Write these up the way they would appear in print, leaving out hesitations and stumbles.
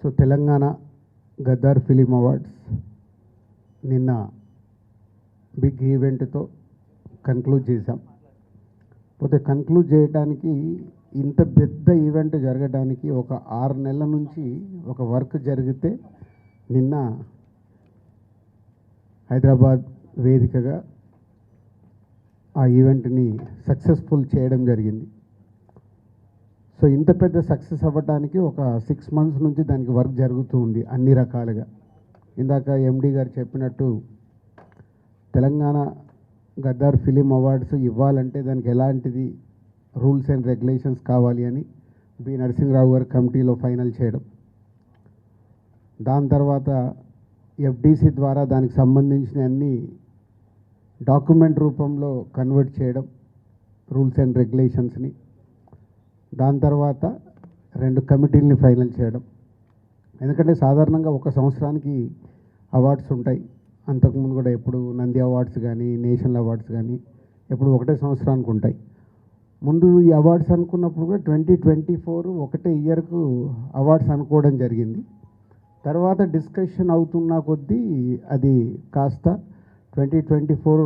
So Telangana Gaddar film awards నిన్న big ఈవెంట్తో conclude చేశాం. పోతే కన్క్లూడ్ చేయడానికి ఇంత పెద్ద ఈవెంట్ జరగడానికి ఒక 6 నెలల నుంచి ఒక వర్క్ జరిగితే నిన్న హైదరాబాద్ వేదికగా ఆ ఈవెంట్ని సక్సెస్ఫుల్ చేయడం జరిగింది. సో ఇంత పెద్ద సక్సెస్ అవ్వడానికి ఒక 6 months నుంచి దానికి వర్క్ జరుగుతూ ఉంది అన్ని రకాలుగా. ఇందాక ఎండి గారు చెప్పినట్టు తెలంగాణ గద్దర్ ఫిలిం అవార్డ్స్ ఇవ్వాలంటే దానికి ఎలాంటిది రూల్స్ అండ్ రెగ్యులేషన్స్ కావాలి అని బి నరసింహరావు గారు కమిటీలో ఫైనల్ చేయడం, దాని తర్వాత ఎఫ్డిసి ద్వారా దానికి సంబంధించిన అన్ని డాక్యుమెంట్ రూపంలో కన్వర్ట్ చేయడం రూల్స్ అండ్ రెగ్యులేషన్స్ని, దాని తర్వాత 2 కమిటీలని ఫైనల్ చేయడం. ఎందుకంటే సాధారణంగా ఒక సంవత్సరానికి అవార్డ్స్ ఉంటాయి. అంతకుముందు కూడా ఎప్పుడు నంది అవార్డ్స్ కానీ నేషనల్ అవార్డ్స్ కానీ ఎప్పుడు ఒకటే సంవత్సరానికి ఉంటాయి. ముందు ఈ అవార్డ్స్ అనుకున్నప్పుడు కూడా 2024 ఒకటే ఇయర్కు అవార్డ్స్ అనుకోవడం జరిగింది. తర్వాత డిస్కషన్ అవుతున్న కొద్దీ అది కాస్త 2024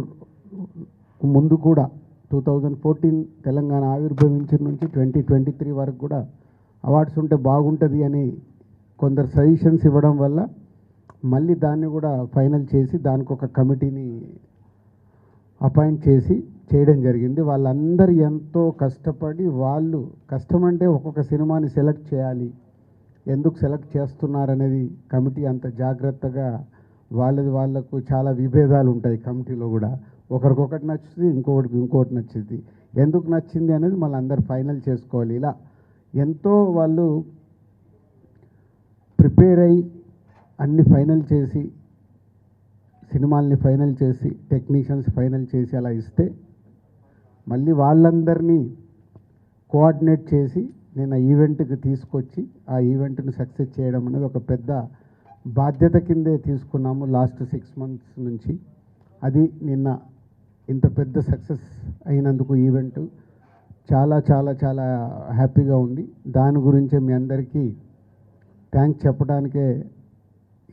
ముందు కూడా 2014 తెలంగాణ ఆవిర్భవించిన నుంచి 2023 వరకు కూడా అవార్డ్స్ ఉంటే బాగుంటుంది అని కొందరు సజెషన్స్ ఇవ్వడం వల్ల మళ్ళీ దాన్ని కూడా ఫైనల్ చేసి దానికి ఒక కమిటీని అపాయింట్ చేసి చేయడం జరిగింది. వాళ్ళందరూ ఎంతో కష్టపడి, వాళ్ళు కష్టమంటే ఒక్కొక్క సినిమాని సెలెక్ట్ చేయాలి, ఎందుకు సెలెక్ట్ చేస్తున్నారనేది కమిటీ అంత జాగ్రత్తగా వాళ్ళకు చాలా విభేదాలు ఉంటాయి కమిటీలో కూడా. ఒకరికొకటి నచ్చుతుంది, ఇంకోటి నచ్చుతుంది. ఎందుకు నచ్చింది అనేది మళ్ళీ అందరు ఫైనల్ చేసుకోవాలి. ఇలా ఎంతో వాళ్ళు ప్రిపేర్ అయ్యి అన్ని ఫైనల్ చేసి, సినిమాల్ని ఫైనల్ చేసి, టెక్నీషియన్స్ ఫైనల్ చేసి అలా ఇస్తే మళ్ళీ వాళ్ళందరినీ కోఆర్డినేట్ చేసి నేను ఆ ఈవెంట్కి తీసుకొచ్చి ఆ ఈవెంట్ని సక్సెస్ చేయడం అనేది ఒక పెద్ద బాధ్యత కిందే తీసుకున్నాము లాస్ట్ 6 months నుంచి. అది నిన్న ఇంత పెద్ద సక్సెస్ అయినందుకు ఈవెంట్ చాలా చాలా చాలా హ్యాపీగా ఉంది. దాని గురించే మీ అందరికీ థ్యాంక్స్ చెప్పడానికే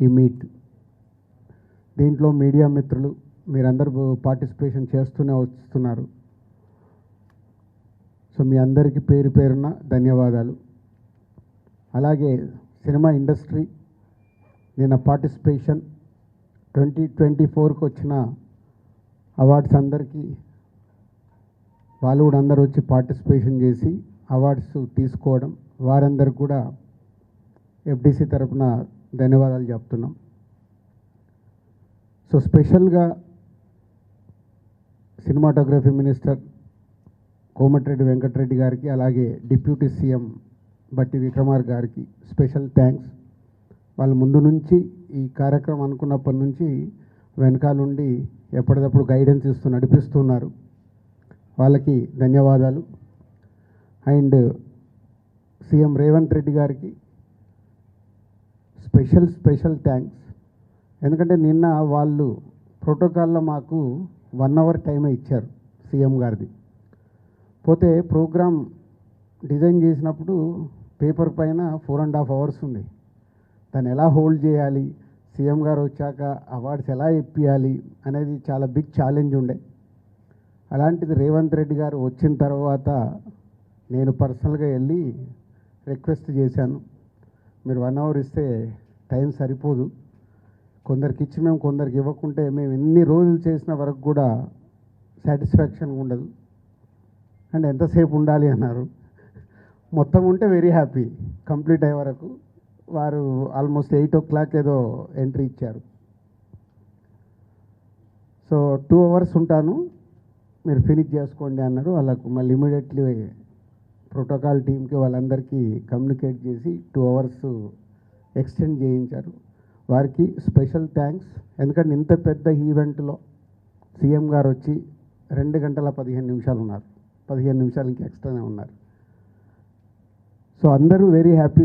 ఈ మీట్. దీంట్లో మీడియా మిత్రులు మీరందరూ పార్టిసిపేషన్ చేస్తూనే వస్తున్నారు. సో మీ అందరికీ పేరు పేరున ధన్యవాదాలు. అలాగే సినిమా ఇండస్ట్రీ నిన్న పార్టిసిపేషన్ 2024కి వచ్చిన అవార్డ్స్ అందరికీ వాళ్ళు కూడా అందరూ వచ్చి పార్టిసిపేషన్ చేసి అవార్డ్స్ తీసుకోవడం, వారందరికి కూడా ఎఫ్డిసి తరఫున ధన్యవాదాలు చెప్తున్నాం. సో స్పెషల్గా సినిమాటోగ్రఫీ మినిస్టర్ కోమటిరెడ్డి వెంకటరెడ్డి గారికి, అలాగే డిప్యూటీ సీఎం బట్టి విక్రమార్ గారికి స్పెషల్ థ్యాంక్స్. వాళ్ళు ముందు నుంచి ఈ కార్యక్రమం అనుకున్నప్పటి నుంచి వెనకాలండి ఎప్పటికప్పుడు గైడెన్స్ ఇస్తూ నడిపిస్తున్నారు. వాళ్ళకి ధన్యవాదాలు. అండ్ సీఎం రేవంత్ రెడ్డి గారికి స్పెషల్ థ్యాంక్స్. ఎందుకంటే నిన్న వాళ్ళు ప్రోటోకాల్లో మాకు 1 hour టైమే ఇచ్చారు సీఎం గారిది. పోతే ప్రోగ్రామ్ డిజైన్ చేసినప్పుడు పేపర్ పైన 4.5 hours ఉంది. దాన్ని ఎలా హోల్డ్ చేయాలి, సీఎం గారు వచ్చాక అవార్డ్స్ ఎలా ఇప్పియాలి అనేది చాలా బిగ్ ఛాలెంజ్ ఉండే. అలాంటిది రేవంత్ రెడ్డి గారు వచ్చిన తర్వాత నేను పర్సనల్గా వెళ్ళి రిక్వెస్ట్ చేశాను, మీరు 1 hour ఇస్తే టైం సరిపోదు, కొందరికి ఇచ్చి మేము కొందరికి ఇవ్వకుంటే మేము ఎన్ని రోజులు చేసిన వరకు కూడా సాటిస్ఫాక్షన్ ఉండదు అండ్ ఎంతసేపు ఉండాలి అన్నారు. మొత్తం ఉంటే వెరీ హ్యాపీ, కంప్లీట్ అయ్యే వరకు. వారు ఆల్మోస్ట్ 8 o'clock ఏదో ఎంట్రీ ఇచ్చారు. సో 2 hours ఉంటాను, మీరు ఫినిష్ చేసుకోండి అన్నారు. వాళ్ళకు మళ్ళీ ఇమీడియట్లీ ప్రోటోకాల్ టీంకి వాళ్ళందరికీ కమ్యూనికేట్ చేసి 2 hours ఎక్స్టెండ్ చేయించారు. వారికి స్పెషల్ థ్యాంక్స్. ఎందుకంటే ఇంత పెద్ద ఈవెంట్లో సీఎం గారు వచ్చి 2 గంటల 15 నిమిషాలు ఉన్నారు, 15 నిమిషాలు ఇంకా ఎక్స్ట్రానే ఉన్నారు. సో అందరూ వెరీ హ్యాపీ.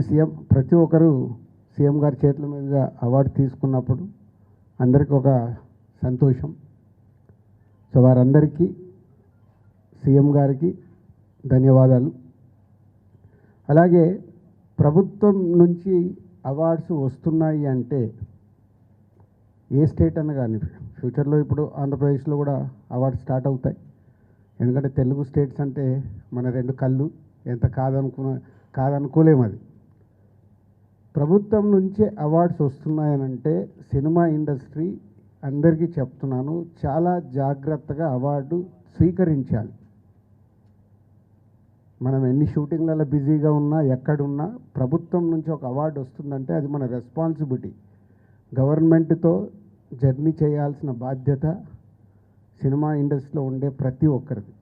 ప్రతి ఒక్కరు సీఎం గారి చేతుల మీదుగా అవార్డు తీసుకున్నప్పుడు అందరికీ ఒక సంతోషం. సో వారందరికీ సీఎం గారికి ధన్యవాదాలు. అలాగే ప్రభుత్వం నుంచి అవార్డ్స్ వస్తున్నాయి అంటే ఏ స్టేట్ అన్న కానీ ఫ్యూచర్లో ఇప్పుడు ఆంధ్రప్రదేశ్లో కూడా అవార్డ్స్ స్టార్ట్ అవుతాయి. ఎందుకంటే తెలుగు స్టేట్స్ అంటే మన రెండు కళ్ళు, ఎంత కాదనుకోలేము. అది ప్రభుత్వం నుంచే అవార్డ్స్ వస్తున్నాయనంటే సినిమా ఇండస్ట్రీ అందరికీ చెప్తున్నాను, చాలా జాగ్రత్తగా అవార్డు స్వీకరించాలి. మనం ఎన్ని షూటింగ్లలో బిజీగా ఉన్నా, ఎక్కడున్నా ప్రభుత్వం నుంచి ఒక అవార్డు వస్తుందంటే అది మన రెస్పాన్సిబిలిటీ. గవర్నమెంట్తో జర్నీ చేయాల్సిన బాధ్యత సినిమా ఇండస్ట్రీలో ఉండే ప్రతి ఒక్కరిది.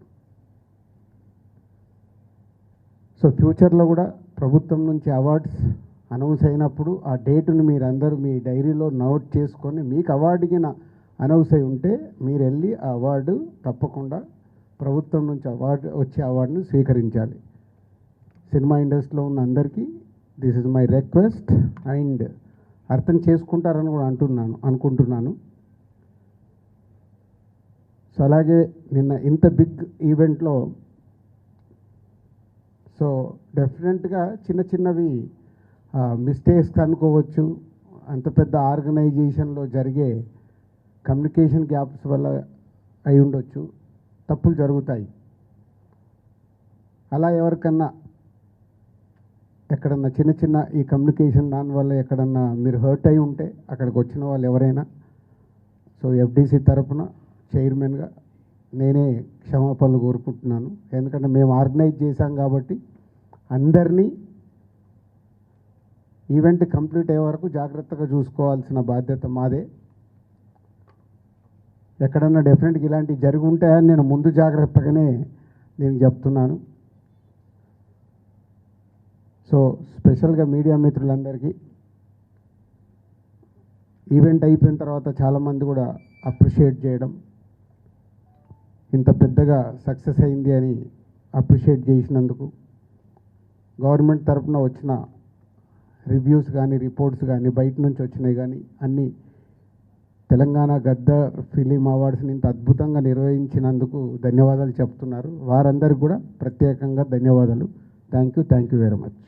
సో ఫ్యూచర్లో కూడా ప్రభుత్వం నుంచి అవార్డ్స్ అనౌన్స్ అయినప్పుడు ఆ డేటును మీరందరూ మీ డైరీలో నోట్ చేసుకొని, మీకు అవార్డుకి అనౌన్స్ అయి ఉంటే మీరు వెళ్ళి ఆ అవార్డు తప్పకుండా ప్రభుత్వం నుంచి వచ్చే అవార్డును స్వీకరించాలి. సినిమా ఇండస్ట్రీలో ఉన్న అందరికీ this is my request. And అర్థం చేసుకుంటారని కూడా అనుకుంటున్నాను. సో అలాగే నిన్న ఇంత బిగ్ ఈవెంట్లో సో డెఫినెట్గా చిన్నవి మిస్టేక్స్ అనుకోవచ్చు. అంత పెద్ద ఆర్గనైజేషన్లో జరిగే కమ్యూనికేషన్ గ్యాప్స్ వల్ల అయి ఉండొచ్చు, తప్పులు జరుగుతాయి. అలా ఎవరికన్నా ఎక్కడన్నా చిన్న ఈ కమ్యూనికేషన్ దానివల్ల ఎక్కడన్నా మీరు హర్ట్ అయి ఉంటే అక్కడికి వచ్చిన వాళ్ళు ఎవరైనా, సో ఎఫ్డీసీ తరఫున చైర్మన్గా నేనే క్షమాపణలు కోరుకుంటున్నాను. ఎందుకంటే మేము ఆర్గనైజ్ చేశాం కాబట్టి అందరినీ ఈవెంట్ కంప్లీట్ అయ్యే వరకు జాగ్రత్తగా చూసుకోవాల్సిన బాధ్యత మాదే. ఎక్కడన్నా డెఫినెట్గా ఇలాంటివి జరిగి ఉంటాయని నేను ముందు జాగ్రత్తగానే నేను చెప్తున్నాను. సో స్పెషల్గా మీడియా మిత్రులందరికీ ఈవెంట్ అయిపోయిన తర్వాత చాలామంది కూడా అప్రిషియేట్ చేయడం, ఇంత పెద్దగా సక్సెస్ అయింది అని అప్రిషియేట్ చేసినందుకు, గవర్నమెంట్ తరఫున వచ్చిన రివ్యూస్ కానీ రిపోర్ట్స్ కానీ బయట నుంచి వచ్చినాయి కానీ అన్నీ తెలంగాణ గద్దర్ ఫిలిం అవార్డ్స్ని ఇంత అద్భుతంగా నిర్వహించినందుకు ధన్యవాదాలు చెప్తున్నారు. వారందరికీ కూడా ప్రత్యేకంగా ధన్యవాదాలు. Thank you very much.